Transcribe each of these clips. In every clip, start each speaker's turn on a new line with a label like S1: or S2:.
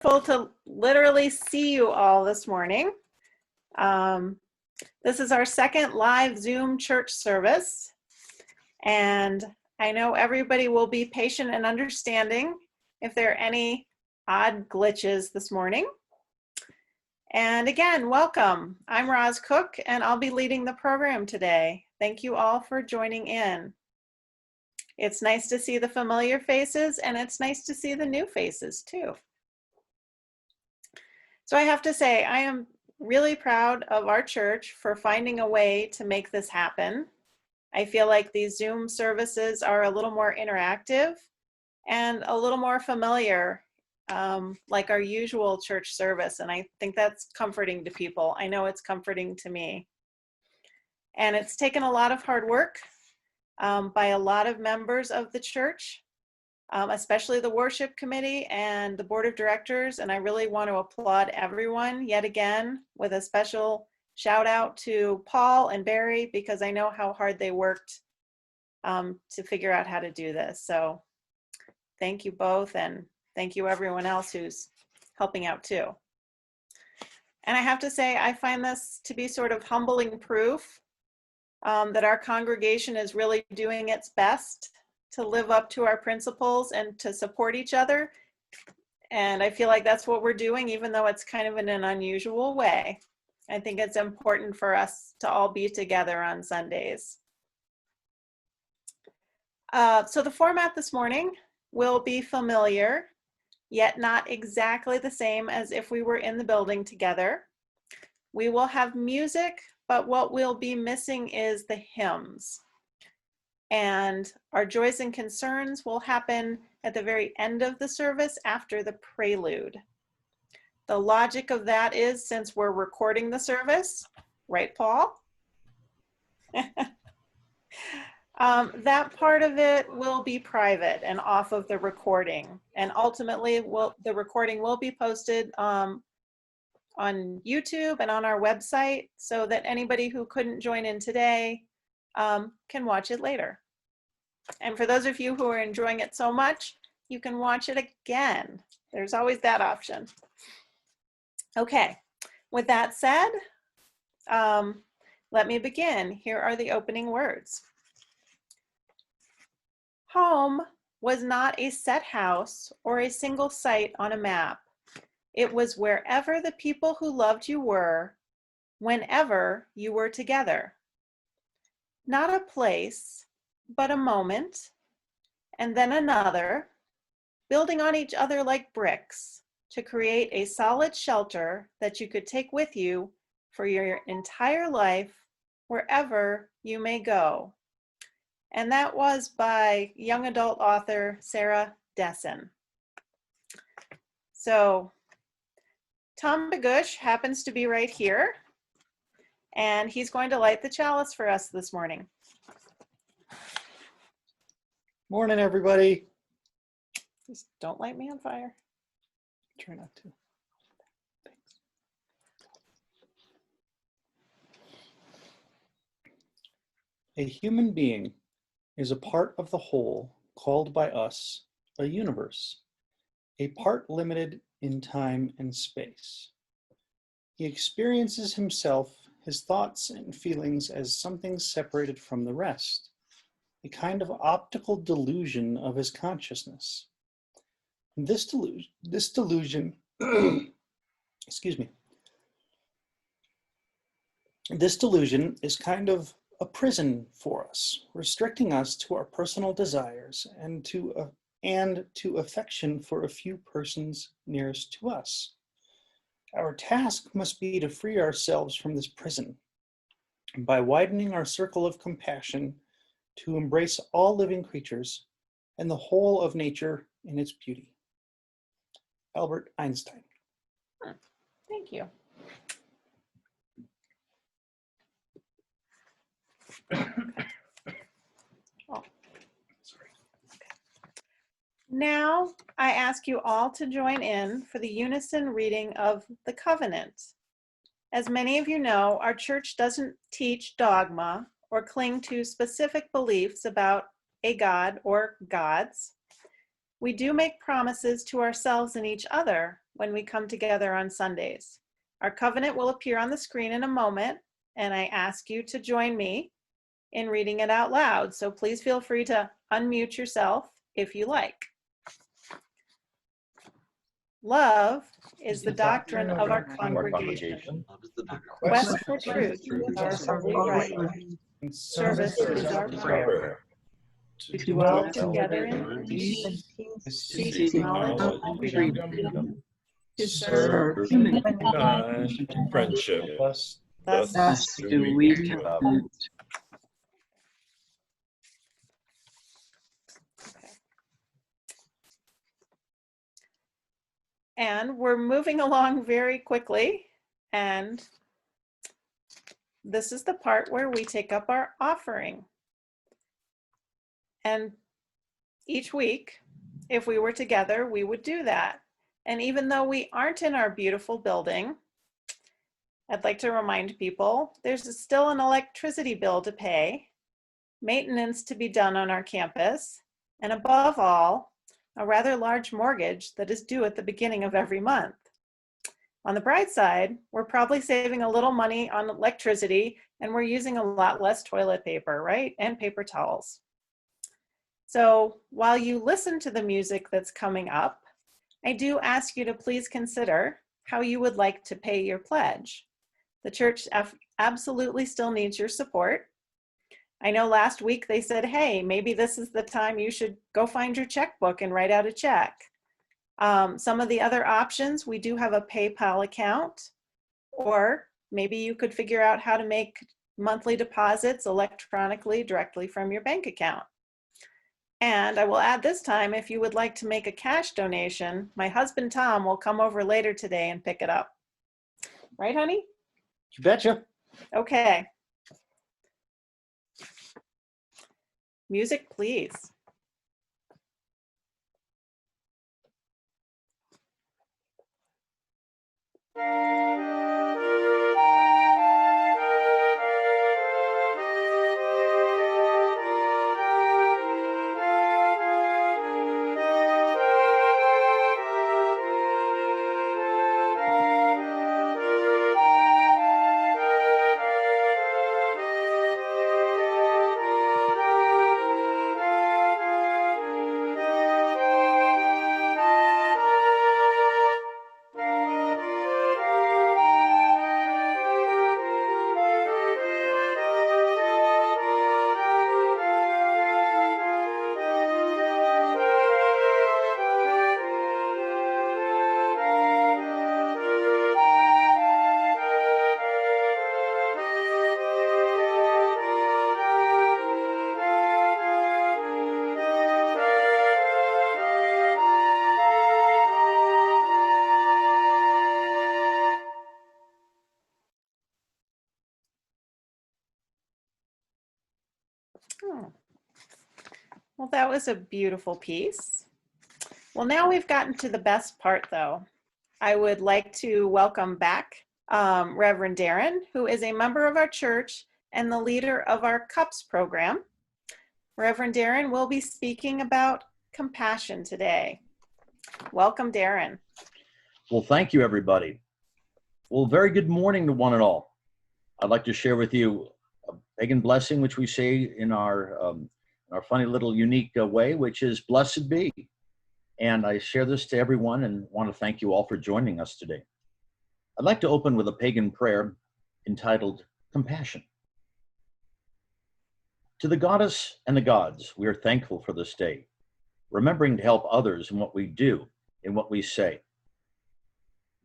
S1: To literally see you all this morning. This is our second live Zoom church service, and I know everybody will be patient and understanding if there are any odd glitches this morning. And again, welcome. I'm Roz Cook, and I'll be leading the program today. Thank you all for joining in. It's nice to see the familiar faces, and it's nice to see the new faces too. So I have to say, I am really proud of our church for finding a way to make this happen. I feel like these Zoom services are a little more interactive and a little more familiar, like our usual church service. And I think that's comforting to people. I know it's comforting to me. And it's taken a lot of hard work by a lot of members of the church. Especially the worship committee and the board of directors. And I really want to applaud everyone yet again with a special shout out to Paul and Barry, because I know how hard they worked to figure out how to do this. So thank you both, and thank you everyone else who's helping out too. And I have to say, I find this to be sort of humbling proof that our congregation is really doing its best to live up to our principles and to support each other. And I feel like that's what we're doing, even though it's kind of in an unusual way. I think it's important for us to all be together on Sundays. So the format this morning will be familiar, yet not exactly the same as if we were in the building together. We will have music, but what we'll be missing is the hymns. And our joys and concerns will happen at the very end of the service after the prelude. The logic of that is, since we're recording the service, right, Paul? That part of it will be private and off of the recording. And ultimately, the recording will be posted on YouTube and on our website, so that anybody who couldn't join in today can watch it later. And for those of you who are enjoying it so much, you can watch it again. There's always that option. Okay, with that said, let me begin. Here are the opening words. Home was not a set house or a single site on a map. It was wherever the people who loved you were, whenever you were together. Not a place, but a moment, and then another, building on each other like bricks to create a solid shelter that you could take with you for your entire life, wherever you may go. And that was by young adult author Sarah Dessen. So Tom Begush happens to be right here, and he's going to light the chalice for us this morning.
S2: Morning, everybody.
S1: Just don't light me on fire.
S2: Try not to. Thanks. A human being is a part of the whole called by us a universe, a part limited in time and space. He experiences himself, his thoughts and feelings as something separated from the rest, a kind of optical delusion of his consciousness. This delusion, excuse me. This delusion is kind of a prison for us, restricting us to our personal desires and to affection for a few persons nearest to us. Our task must be to free ourselves from this prison by widening our circle of compassion to embrace all living creatures and the whole of nature in its beauty. Albert Einstein.
S1: Thank you. Oh.
S2: Sorry.
S1: Now I ask you all to join in for the unison reading of the covenant. As many of you know, our church doesn't teach dogma or cling to specific beliefs about a god or gods. We do make promises to ourselves and each other when we come together on Sundays. Our covenant will appear on the screen in a moment, and I ask you to join me in reading it out loud. So please feel free to unmute yourself if you like. Love is the doctrine of our congregation. Quest for truth is our holy right. Service is our prayer. To dwell together in peace, seek knowledge and freedom, to serve
S3: humankind, friendship.
S1: Thus
S3: do we commit.
S1: And we're moving along very quickly. And this is the part where we take up our offering. And each week, if we were together, we would do that. And even though we aren't in our beautiful building, I'd like to remind people there's still an electricity bill to pay, maintenance to be done on our campus, and above all, a rather large mortgage that is due at the beginning of every month. On the bright side, we're probably saving a little money on electricity, and we're using a lot less toilet paper, right? And paper towels. So while you listen to the music that's coming up, I do ask you to please consider how you would like to pay your pledge. The church absolutely still needs your support. I know last week they said, hey, maybe this is the time you should go find your checkbook and write out a check. Some of the other options, we do have a PayPal account, or maybe you could figure out how to make monthly deposits electronically directly from your bank account. And I will add this time, if you would like to make a cash donation, my husband Tom will come over later today and pick it up. Right, honey?
S2: You betcha.
S1: Okay. Music, please. Oh. Well, that was a beautiful piece. Well, now we've gotten to the best part, though. I would like to welcome back Reverend Darren, who is a member of our church and the leader of our CUPS program. Reverend Darren will be speaking about compassion today. Welcome, Darren.
S4: Well, thank you, everybody. Well, very good morning to one and all. I'd like to share with you a pagan blessing, which we say in our funny little unique way, which is blessed be. And I share this to everyone and want to thank you all for joining us today. I'd like to open with a pagan prayer entitled Compassion. To the goddess and the gods, we are thankful for this day, remembering to help others in what we do, in what we say.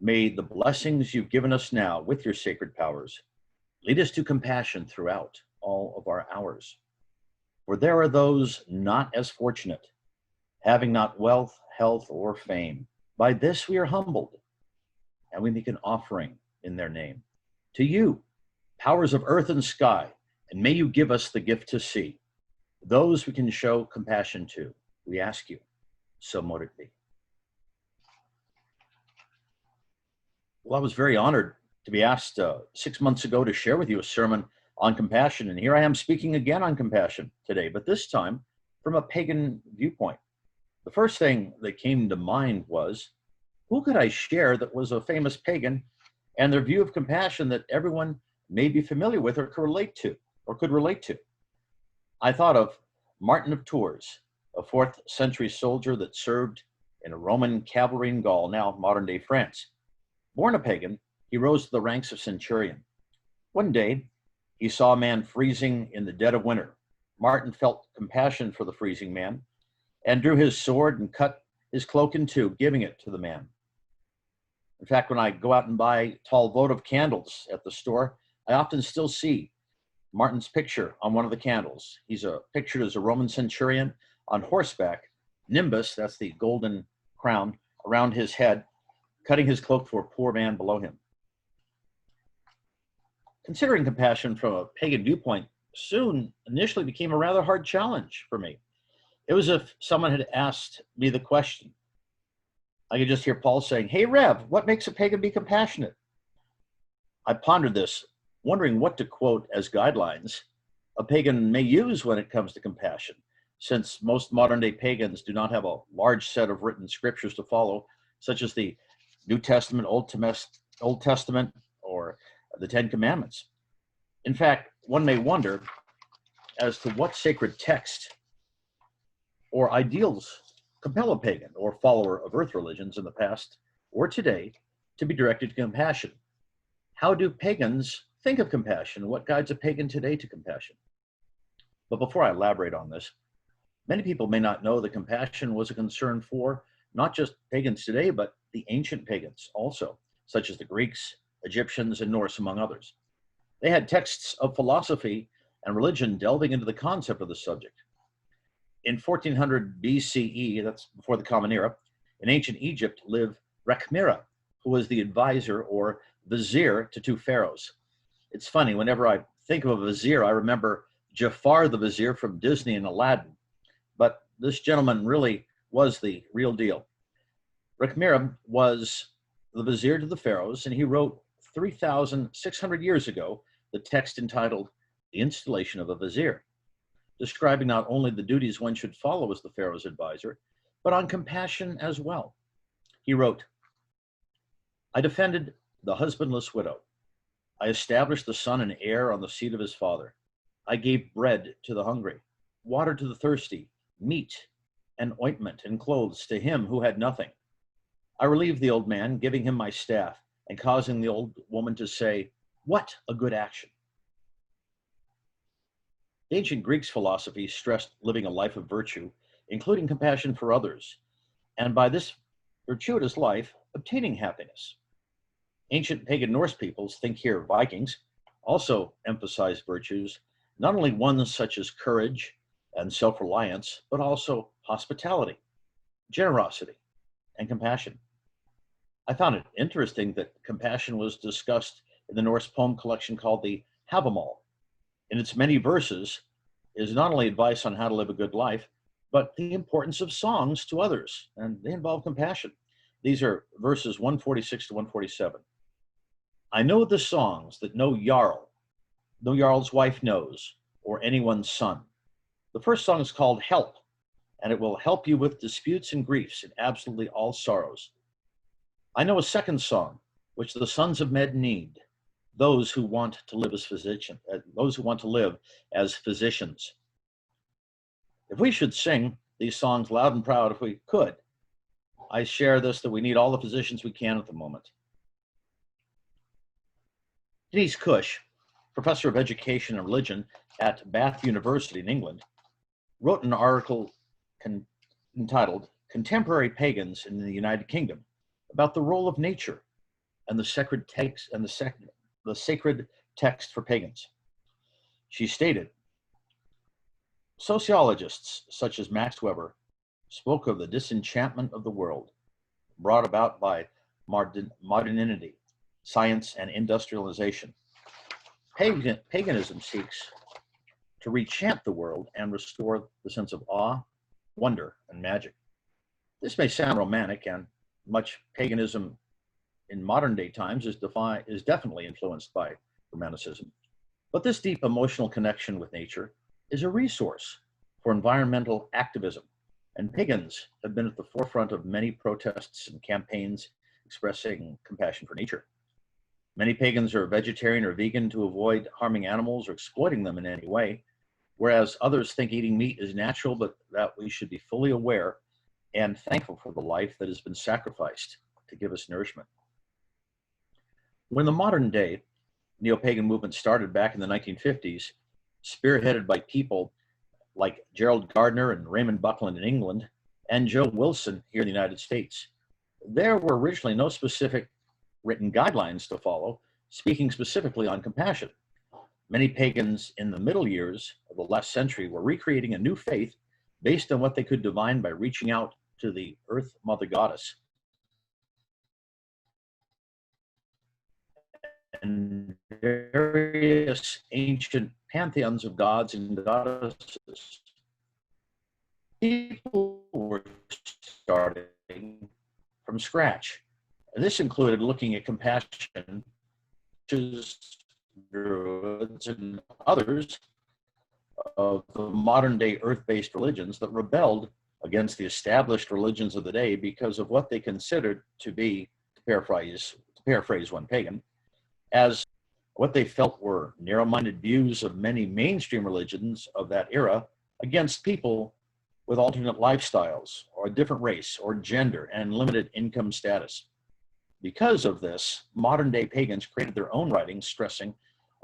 S4: May the blessings you've given us now with your sacred powers lead us to compassion throughout all of our hours. For there are those not as fortunate, having not wealth, health, or fame. By this we are humbled, and we make an offering in their name. To you, powers of earth and sky, and may you give us the gift to see. Those we can show compassion to, we ask you, so mote it be. Well, I was very honored to be asked 6 months ago to share with you a sermon on compassion, and here I am speaking again on compassion today, but this time from a pagan viewpoint. The first thing that came to mind was, who could I share that was a famous pagan and their view of compassion that everyone may be familiar with or could relate to? I thought of Martin of Tours, a 4th century soldier that served in a Roman cavalry in Gaul, now modern day France. Born a pagan, he rose to the ranks of centurion. One day, he saw a man freezing in the dead of winter. Martin felt compassion for the freezing man and drew his sword and cut his cloak in two, giving it to the man. In fact, when I go out and buy tall votive candles at the store, I often still see Martin's picture on one of the candles. He's pictured as a Roman centurion on horseback, nimbus, that's the golden crown, around his head, cutting his cloak for a poor man below him. Considering compassion from a pagan viewpoint soon initially became a rather hard challenge for me. It was as if someone had asked me the question. I could just hear Paul saying, "Hey, Rev, what makes a pagan be compassionate?" I pondered this, wondering what to quote as guidelines a pagan may use when it comes to compassion, since most modern day pagans do not have a large set of written scriptures to follow, such as the New Testament, Old Testament, or the Ten Commandments. In fact, one may wonder as to what sacred text or ideals compel a pagan or follower of earth religions in the past or today to be directed to compassion. How do pagans think of compassion? What guides a pagan today to compassion? But before I elaborate on this, many people may not know that compassion was a concern for not just pagans today, but the ancient pagans also, such as the Greeks, Egyptians, and Norse, among others. They had texts of philosophy and religion delving into the concept of the subject. In 1400 BCE, that's before the Common Era, in ancient Egypt lived Rekhmira, who was the advisor or vizier to two pharaohs. It's funny, whenever I think of a vizier, I remember Jafar the vizier from Disney and Aladdin, but this gentleman really was the real deal. Rekhmira was the vizier to the pharaohs, and he wrote 3,600 years ago the text entitled The Installation of a Vizier, describing not only the duties one should follow as the pharaoh's advisor, but on compassion as well. He wrote, "I defended the husbandless widow. I established the son and heir on the seat of his father. I gave bread to the hungry, water to the thirsty, meat and ointment and clothes to him who had nothing. I relieved the old man, giving him my staff and causing the old woman to say, 'What a good action.'" The ancient Greeks' philosophy stressed living a life of virtue, including compassion for others, and by this virtuous life, obtaining happiness. Ancient pagan Norse peoples, think here Vikings, also emphasized virtues, not only ones such as courage and self-reliance, but also hospitality, generosity, and compassion. I found it interesting that compassion was discussed in the Norse poem collection called the Havamal. In its many verses is not only advice on how to live a good life, but the importance of songs to others, and they involve compassion. These are verses 146 to 147. "I know the songs that no Jarl's wife knows, or anyone's son. The first song is called Help, and it will help you with disputes and griefs and absolutely all sorrows. I know a second song, which the sons of men need, those who want to live as physicians. If we should sing these songs loud and proud, if we could, I share this, that we need all the physicians we can at the moment." Denise Cush, professor of education and religion at Bath University in England, wrote an article entitled "Contemporary Pagans in the United Kingdom" about the role of nature and the sacred text for pagans. She stated, "Sociologists such as Max Weber spoke of the disenchantment of the world brought about by modernity, science, and industrialization. Paganism seeks to rechant the world and restore the sense of awe, wonder, and magic. This may sound romantic, and much paganism in modern day times is definitely influenced by Romanticism. But this deep emotional connection with nature is a resource for environmental activism and pagans have been at the forefront of many protests and campaigns expressing compassion for nature. Many pagans are vegetarian or vegan to avoid harming animals or exploiting them in any way, whereas others think eating meat is natural, but that we should be fully aware and thankful for the life that has been sacrificed to give us nourishment. When the modern day neo-pagan movement started back in the 1950s, spearheaded by people like Gerald Gardner and Raymond Buckland in England, and Joe Wilson here in the United States, there were originally no specific written guidelines to follow, speaking specifically on compassion. Many pagans in the middle years of the last century were recreating a new faith based on what they could divine by reaching out to the Earth Mother Goddess and various ancient pantheons of gods and goddesses. People were starting from scratch. And this included looking at compassion, Druids, and others of the modern day earth-based religions that rebelled against the established religions of the day because of what they considered to be, to paraphrase one pagan, as what they felt were narrow-minded views of many mainstream religions of that era against people with alternate lifestyles or a different race or gender and limited income status. Because of this, modern-day pagans created their own writings stressing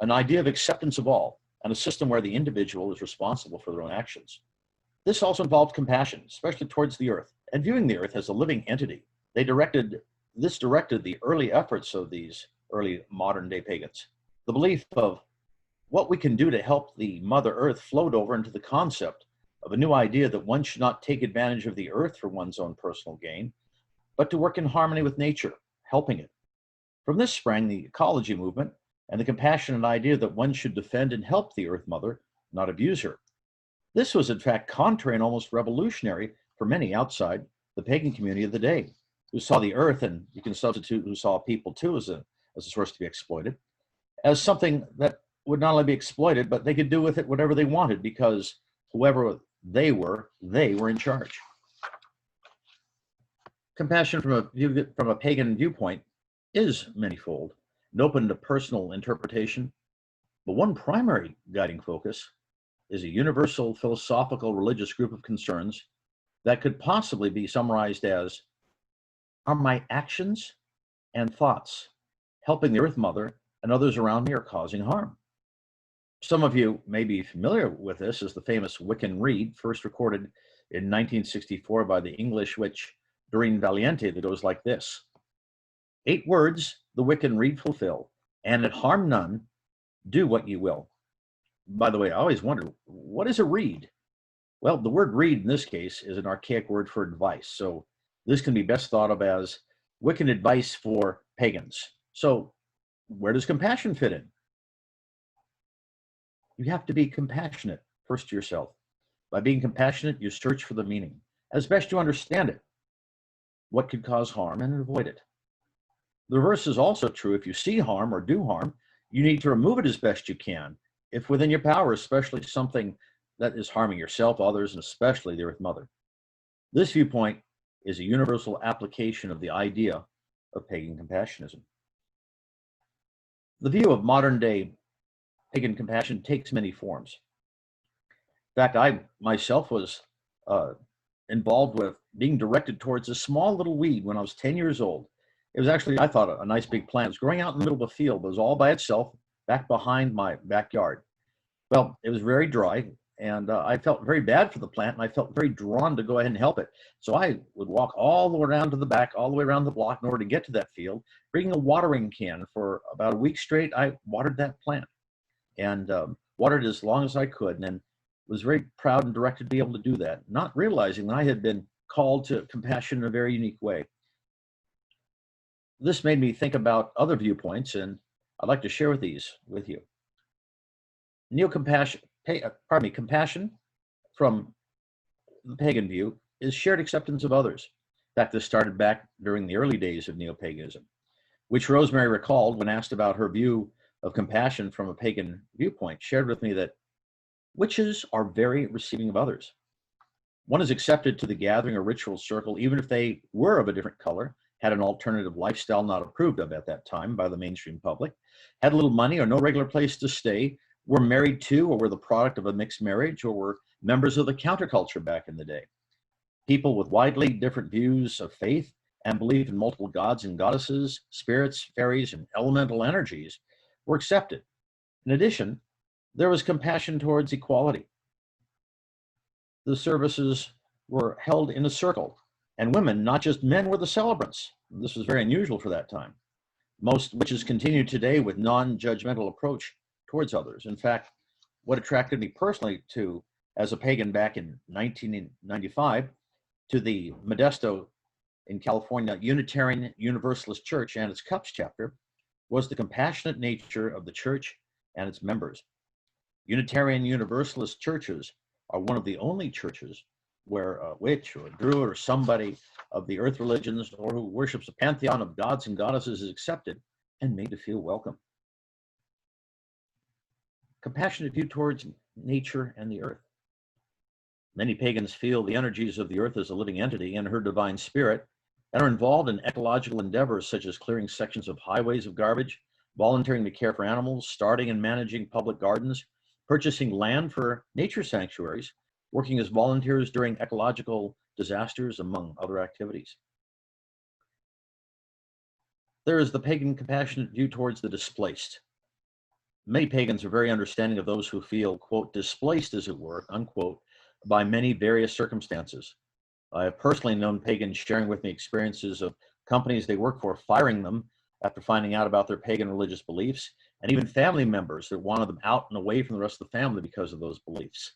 S4: an idea of acceptance of all and a system where the individual is responsible for their own actions. This also involved compassion, especially towards the earth, and viewing the earth as a living entity. This directed the early efforts of these early modern-day pagans. The belief of what we can do to help the Mother Earth flowed over into the concept of a new idea that one should not take advantage of the earth for one's own personal gain, but to work in harmony with nature, helping it. From this sprang the ecology movement and the compassionate idea that one should defend and help the Earth Mother, not abuse her. This was in fact contrary and almost revolutionary for many outside the pagan community of the day, who saw the earth, and you can substitute who saw people too as a source to be exploited, as something that would not only be exploited, but they could do with it whatever they wanted because whoever they were in charge. Compassion from a pagan viewpoint is manifold and open to personal interpretation, but one primary guiding focus is a universal philosophical religious group of concerns that could possibly be summarized as, are my actions and thoughts helping the Earth Mother and others around me or causing harm? Some of you may be familiar with this as the famous Wiccan Rede, first recorded in 1964 by the English witch Doreen Valiente, that goes like this: 8 words the Wiccan Rede fulfill, and it harm none, do what ye will. By the way, I always wondered, what is a rede? Well, the word rede in this case is an archaic word for advice, so this can be best thought of as Wiccan advice for pagans. So where does compassion fit in? You have to be compassionate first to yourself. By being compassionate, you search for the meaning as best you understand it, what could cause harm, and avoid it. The reverse is also true. If you see harm or do harm, you need to remove it as best you can, if within your power, especially something that is harming yourself, others, and especially the Earth Mother. This viewpoint is a universal application of the idea of pagan compassionism. The view of modern day pagan compassion takes many forms. In fact, I myself was involved with being directed towards a small little weed when I was 10 years old. It was actually, I thought, a nice big plant. It was growing out in the middle of a field. It was all by itself back behind my backyard. Well, it was very dry, and I felt very bad for the plant, and I felt very drawn to go ahead and help it. So I would walk all the way around to the back, all the way around the block in order to get to that field, bringing a watering can. For about a week straight, I watered that plant and watered as long as I could, and was very proud and directed to be able to do that, not realizing that I had been called to compassion in a very unique way. This made me think about other viewpoints, and I'd like to share these with you. Compassion from the pagan view is shared acceptance of others. In fact, this started back during the early days of neo-paganism, which Rosemary recalled when asked about her view of compassion from a pagan viewpoint, shared with me that witches are very receiving of others. One is accepted to the gathering or ritual circle, even if they were of a different color, had an alternative lifestyle not approved of at that time by the mainstream public, had little money or no regular place to stay, were married to or were the product of a mixed marriage, or were members of the counterculture back in the day. People with widely different views of faith and belief in multiple gods and goddesses, spirits, fairies, and elemental energies were accepted. In addition, there was compassion towards equality. The services were held in a circle, and women, not just men, were the celebrants. This was very unusual for that time. Most witches continue today with non-judgmental approach towards others. In fact, what attracted me personally to, as a pagan back in 1995, to the Modesto in California Unitarian Universalist Church and its Cups chapter was the compassionate nature of the church and its members. Unitarian Universalist churches are one of the only churches where a witch or a druid or somebody of the earth religions or who worships a pantheon of gods and goddesses is accepted and made to feel welcome. Compassionate view towards nature and the earth. Many pagans feel the energies of the earth as a living entity and her divine spirit, and are involved in ecological endeavors such as clearing sections of highways of garbage, volunteering to care for animals, starting and managing public gardens, purchasing land for nature sanctuaries, working as volunteers during ecological disasters, among other activities. There is the pagan compassionate view towards the displaced. Many pagans are very understanding of those who feel, quote, displaced, as it were, unquote, by many various circumstances. I have personally known pagans sharing with me experiences of companies they work for firing them after finding out about their pagan religious beliefs, and even family members that wanted them out and away from the rest of the family because of those beliefs.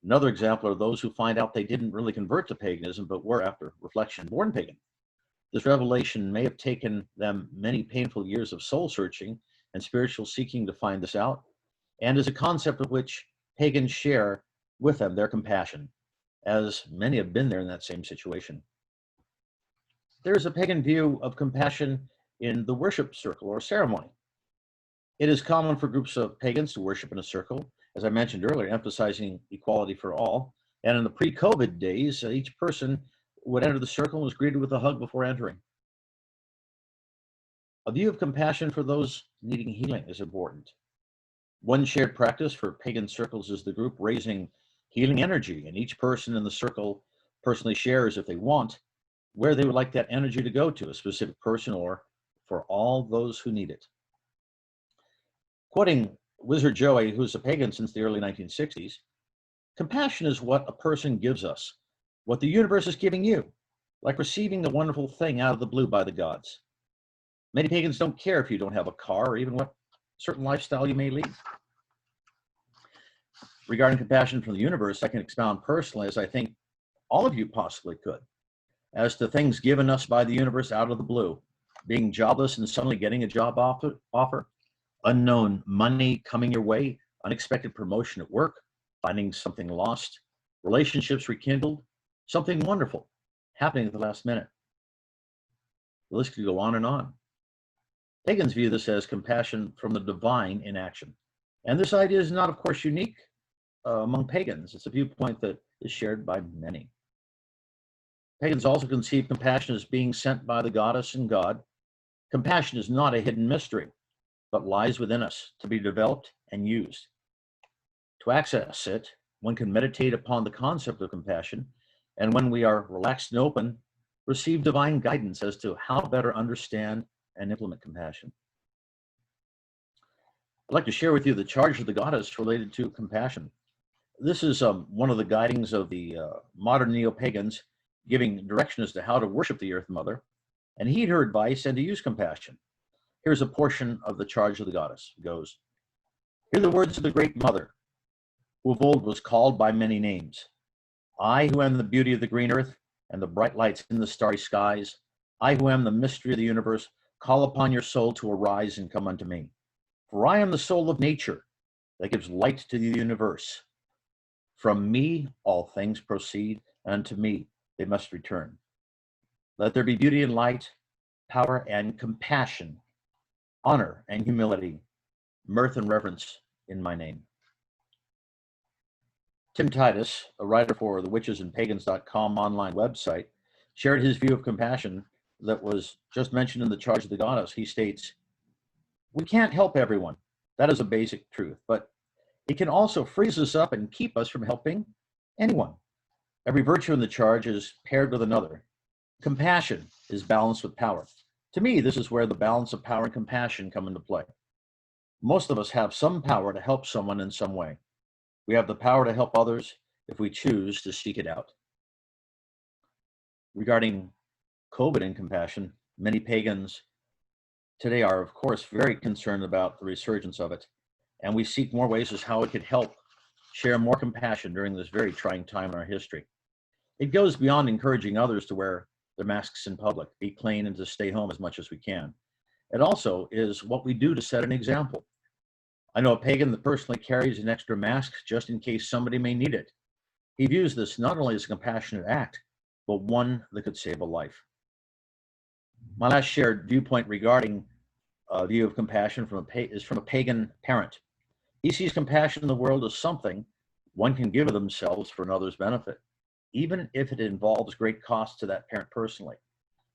S4: Another example are those who find out they didn't really convert to paganism, but were, after reflection, born pagan. This revelation may have taken them many painful years of soul searching and spiritual seeking to find this out, and is a concept of which pagans share with them their compassion, as many have been there in that same situation. There is a pagan view of compassion in the worship circle or ceremony. It is common for groups of pagans to worship in a circle, as I mentioned earlier, emphasizing equality for all. And in the pre-COVID days, each person would enter the circle and was greeted with a hug before entering. A view of compassion for those needing healing is important. One shared practice for pagan circles is the group raising healing energy, and each person in the circle personally shares, if they want, where they would like that energy to go to, a specific person or for all those who need it. Quoting Wizard Joey, who's a pagan since the early 1960s, compassion is what a person gives us, what the universe is giving you, like receiving the wonderful thing out of the blue by the gods. Many pagans don't care if you don't have a car or even what certain lifestyle you may lead. Regarding compassion from the universe, I can expound personally, as I think all of you possibly could, as to things given us by the universe out of the blue, being jobless and suddenly getting a job offer, unknown money coming your way, unexpected promotion at work, finding something lost, relationships rekindled, something wonderful happening at the last minute. The list could go on and on. Pagans view this as compassion from the divine in action. And this idea is not, of course, unique among pagans. It's a viewpoint that is shared by many. Pagans also conceive compassion as being sent by the goddess and God. Compassion is not a hidden mystery, but lies within us to be developed and used. To access it, one can meditate upon the concept of compassion, and when we are relaxed and open, receive divine guidance as to how to better understand and implement compassion. I'd like to share with you the charge of the goddess related to compassion. This is one of the guidings of the modern neo-pagans, giving direction as to how to worship the Earth Mother and heed her advice and to use compassion. Here's a portion of the charge of the goddess. It goes, "Hear the words of the great mother, who of old was called by many names. I who am the beauty of the green earth and the bright lights in the starry skies, I who am the mystery of the universe, call upon your soul to arise and come unto me. For I am the soul of nature that gives light to the universe. From me all things proceed, and unto me they must return. Let there be beauty and light, power and compassion, honor and humility, mirth and reverence in my name." Tim Titus, a writer for the witchesandpagans.com online website, shared his view of compassion that was just mentioned in the Charge of the Goddess. He states, "We can't help everyone. That is a basic truth, but it can also freeze us up and keep us from helping anyone. Every virtue in the charge is paired with another. Compassion is balanced with power. To me, this is where the balance of power and compassion come into play. Most of us have some power to help someone in some way. We have the power to help others if we choose to seek it out." Regarding COVID and compassion, many pagans today are, of course, very concerned about the resurgence of it, and we seek more ways as how it could help share more compassion during this very trying time in our history. It goes beyond encouraging others to wear their masks in public, be clean, and to stay home as much as we can. It also is what we do to set an example. I know a pagan that personally carries an extra mask just in case somebody may need it. He views this not only as a compassionate act, but one that could save a life. My last shared viewpoint regarding view of compassion is from a pagan parent. He sees compassion in the world as something one can give of themselves for another's benefit, even if it involves great cost to that parent personally.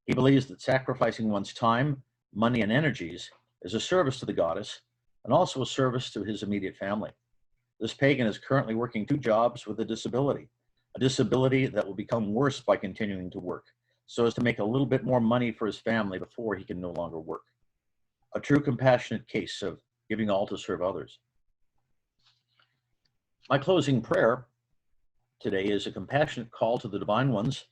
S4: He believes that sacrificing one's time, money, and energies is a service to the goddess and also a service to his immediate family. This pagan is currently working 2 jobs with a disability that will become worse by continuing to work, so as to make a little bit more money for his family before he can no longer work. A true compassionate case of giving all to serve others. My closing prayer today is a compassionate call to the divine ones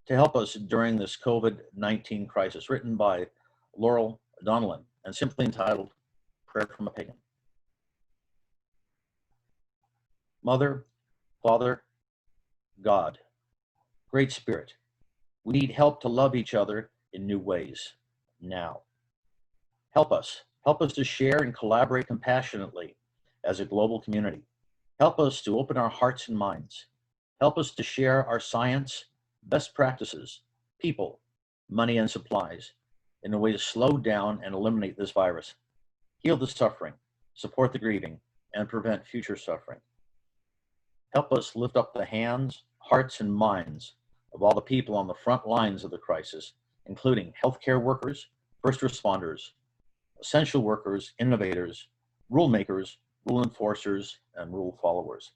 S4: to help us during this COVID-19 crisis, written by Laurel Donnellan and simply entitled Prayer from a Pagan. Mother, Father, God, Great Spirit, we need help to love each other in new ways now. Help us to share and collaborate compassionately as a global community. Help us to open our hearts and minds. Help us to share our science, best practices, people, money, and supplies in a way to slow down and eliminate this virus, heal the suffering, support the grieving, and prevent future suffering. Help us lift up the hands, hearts, and minds of all the people on the front lines of the crisis, including healthcare workers, first responders, essential workers, innovators, rule makers, rule enforcers, and rule followers.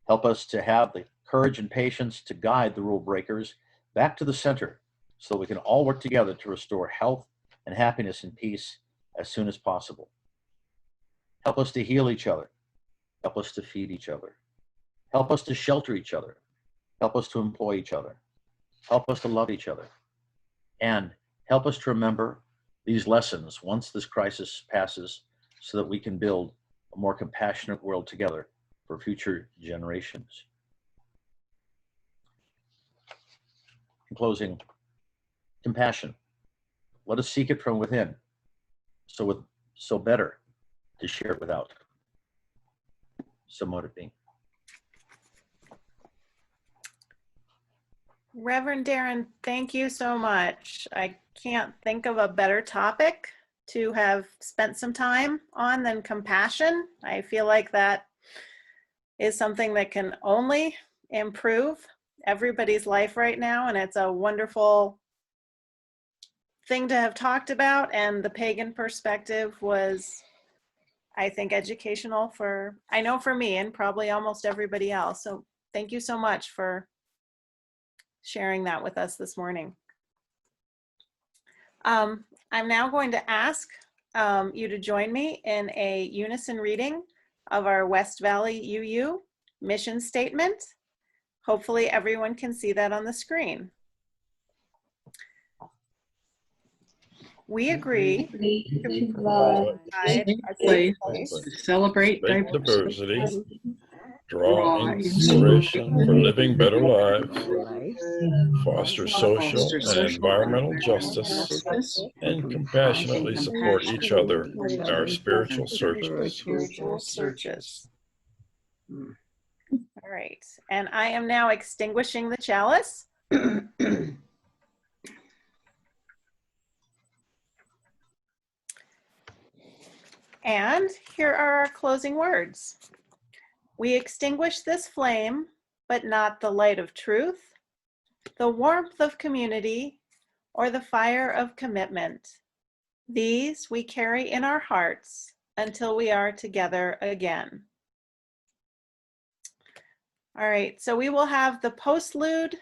S4: Help us to have the courage and patience to guide the rule breakers back to the center so we can all work together to restore health and happiness and peace as soon as possible. Help us to heal each other. Help us to feed each other. Help us to shelter each other. Help us to employ each other. Help us to love each other. And help us to remember these lessons once this crisis passes so that we can build a more compassionate world together for future generations. In closing, compassion. Let us seek it from within, so better to share it without. So mote it be.
S1: Reverend Darren, thank you so much. I can't think of a better topic to have spent some time on than compassion. I feel like that is something that can only improve everybody's life right now, and it's a wonderful thing to have talked about. And the pagan perspective was, I think, educational for me and probably almost everybody else. So thank you so much for sharing that with us this morning. I'm now going to ask you to join me in a unison reading of our West Valley UU mission statement. Hopefully everyone can see that on the screen. We agree to provide a safe place
S5: to celebrate
S3: Great
S5: diversity,
S3: diversity, draw inspiration for living better lives, foster social and environmental justice, and compassionately support each other in our spiritual searches.
S1: All right, and I am now extinguishing the chalice. And here are our closing words. We extinguish this flame, but not the light of truth, the warmth of community, or the fire of commitment. These we carry in our hearts until we are together again. All right, so we will have the postlude